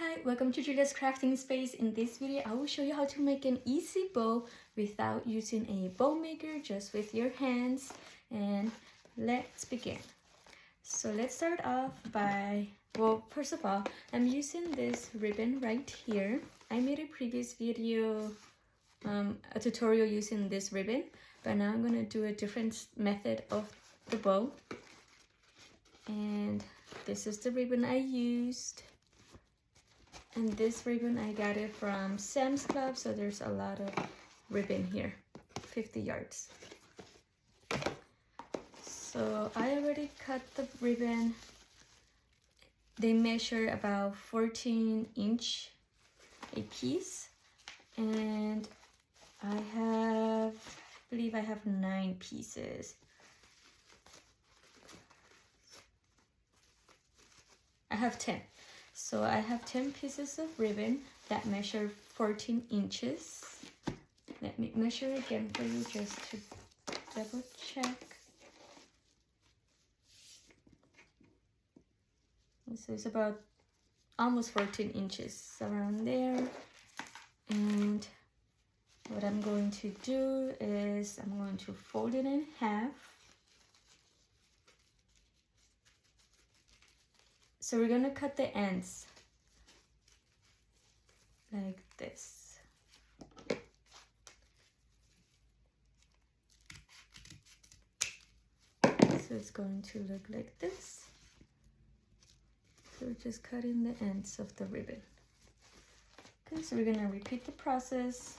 Hi, welcome to Julia's Crafting Space. In this video, I will show you how to make an easy bow without using a bow maker, just with your hands. And let's begin. So let's start off by, well, first of all, I'm using this ribbon right here. I made a previous video, a tutorial using this ribbon, but now I'm going to do a different method of the bow. And this is the ribbon I used. And this ribbon, I got it from Sam's Club, so there's a lot of ribbon here, 50 yards. So I already cut the ribbon. They measure about 14 inch a piece. And I believe I have 9 pieces. I have 10. So I have 10 pieces of ribbon that measure 14 inches. Let me measure again for you just to double check. So it's about almost 14 inches around there. And what I'm going to do is I'm going to fold it in half. So we're gonna cut the ends like this. So it's going to look like this. So we're just cutting the ends of the ribbon. Okay, so we're gonna repeat the process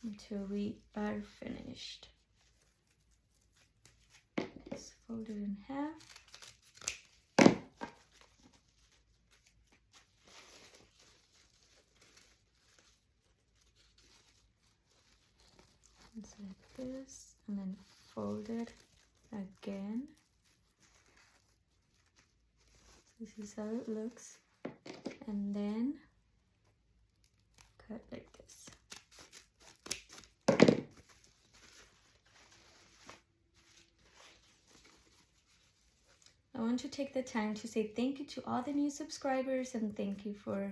until we are finished. Just fold it in half. It's like this, and then fold it again. So this is how it looks, and then cut like this. I want to take the time to say thank you to all the new subscribers, and thank you for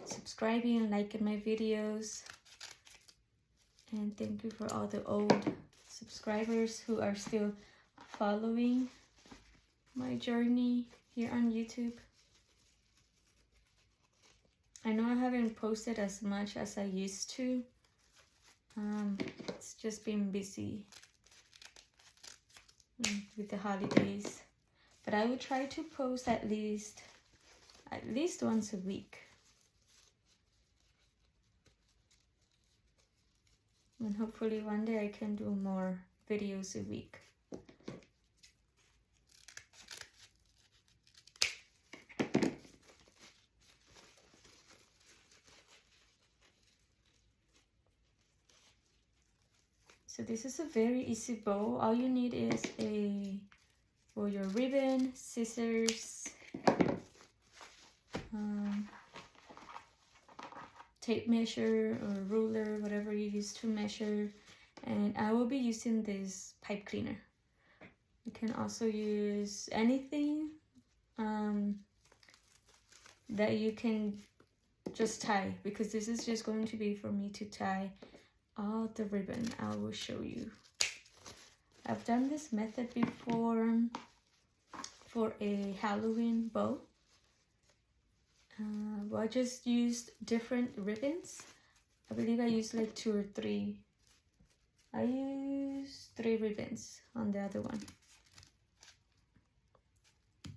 subscribing and liking my videos. And thank you for all the old subscribers who are still following my journey here on YouTube. I know I haven't posted as much as I used to. It's just been busy with the holidays. But I will try to post at least once a week. And hopefully one day I can do more videos a week. So this is a very easy bow. All you need is your ribbon, scissors, tape measure or ruler, whatever you use to measure. And I will be using this pipe cleaner. You can also use anything that you can just tie, because this is just going to be for me to tie all the ribbon. I will show you. I've done this method before for a Halloween bow. Well, I just used different ribbons. I believe I used like 2 or 3. I used 3 ribbons on the other one.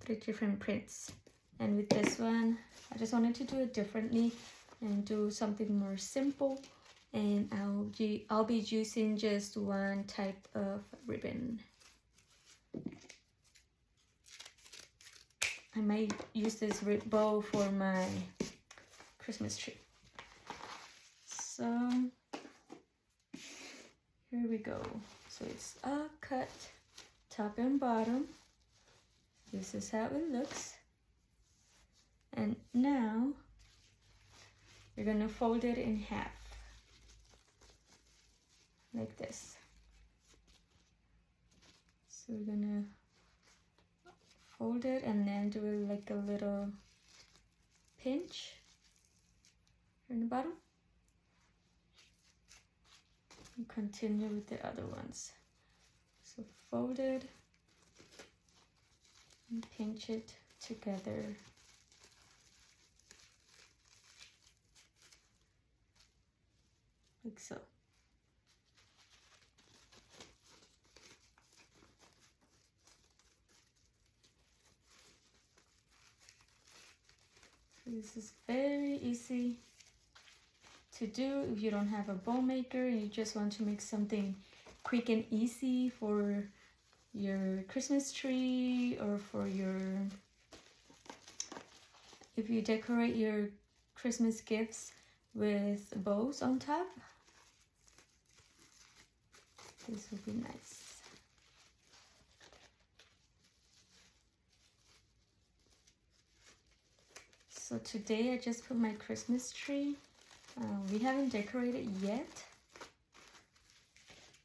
3 different prints. And with this one, I just wanted to do it differently and do something more simple. And I'll be using just one type of ribbon. I might use this bow for my Christmas tree. So here we go. So it's all cut top and bottom. This is how it looks. And now you're gonna fold it in half like this. So we're gonna fold it and then do like a little pinch in the bottom. And continue with the other ones. So fold it and pinch it together. Like so. This is very easy to do if you don't have a bow maker and you just want to make something quick and easy for your Christmas tree, or for your, if you decorate your Christmas gifts with bows on top. This would be nice. So today I just put my Christmas tree. We haven't decorated yet,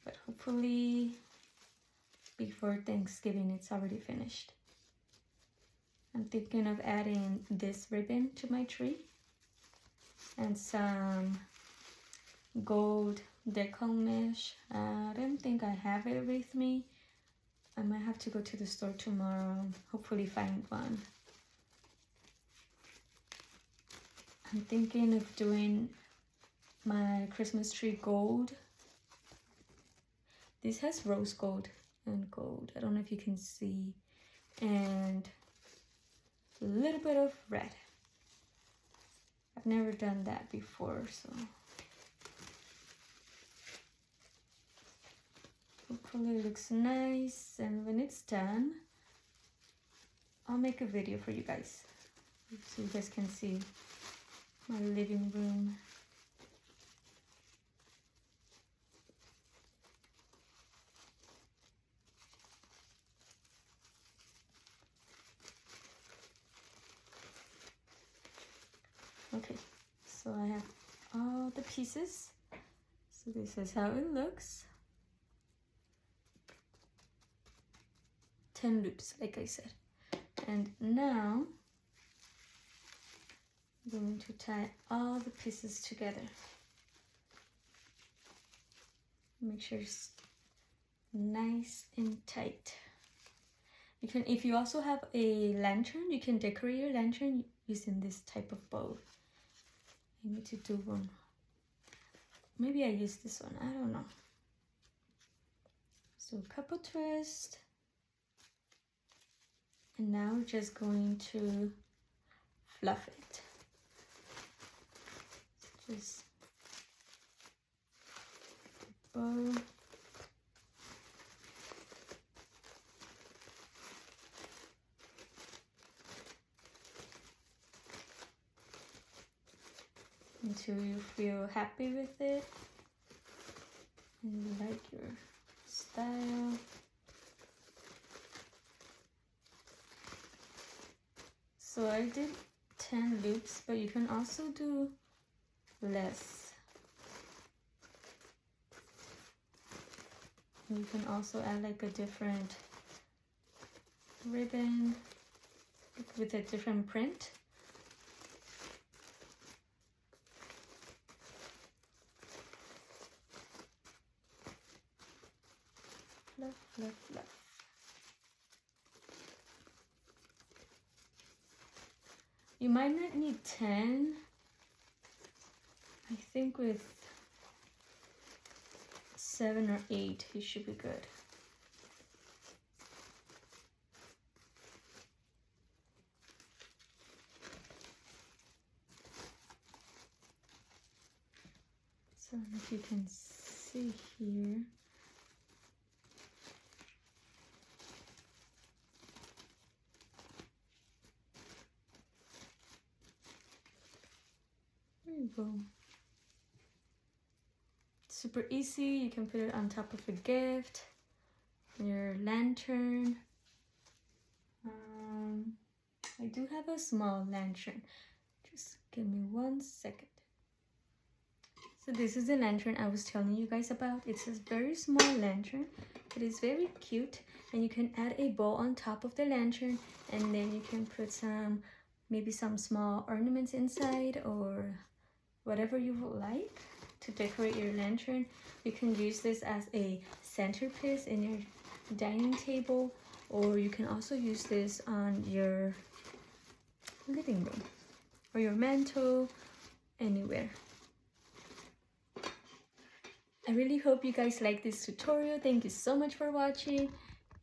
but hopefully before Thanksgiving it's already finished. I'm thinking of adding this ribbon to my tree and some gold decal mesh. I don't think I have it with me. I might have to go to the store tomorrow and hopefully find one. I'm thinking of doing my Christmas tree gold. This has rose gold and gold. I don't know if you can see. And a little bit of red. I've never done that before, so hopefully it looks nice. And when it's done, I'll make a video for you guys so you guys can see my living room. Okay, so I have all the pieces. So this is how it looks. 10 loops, like I said. And now I'm going to tie all the pieces together. Make sure it's nice and tight. You can, if you also have a lantern, you can decorate your lantern using this type of bow. I need to do one. Maybe I use this one, I don't know. So a couple twists. And now we're just going to fluff it. Just bow. Until you feel happy with it and you like your style. So I did 10 loops, but you can also do less. You can also add like a different ribbon with a different print. Fluff, fluff, fluff. You might not need 10. I think with 7 or 8, you should be good. So if you can see here. There you go. Super easy. You can put it on top of a gift, your lantern. I do have a small lantern. Just give me 1 second. So this is the lantern I was telling you guys about. It's a very small lantern. It is very cute, and you can add a bow on top of the lantern, and then you can put some maybe some small ornaments inside or whatever you would like to decorate your lantern. You can use this as a centerpiece in your dining table, or you can also use this on your living room or your mantle, anywhere. I really hope you guys like this tutorial. Thank you so much for watching,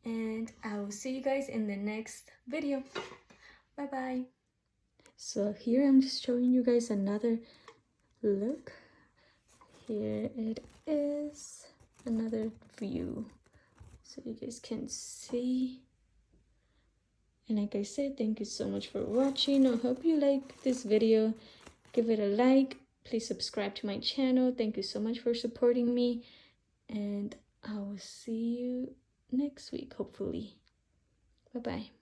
and I will see you guys in the next video. Bye bye. So here I'm just showing you guys another look. Here it is, another view, so you guys can see. And like I said, thank you so much for watching. I hope you like this video. Give it a like. Please subscribe to my channel. Thank you so much for supporting me, and I will see you next week, hopefully. Bye bye.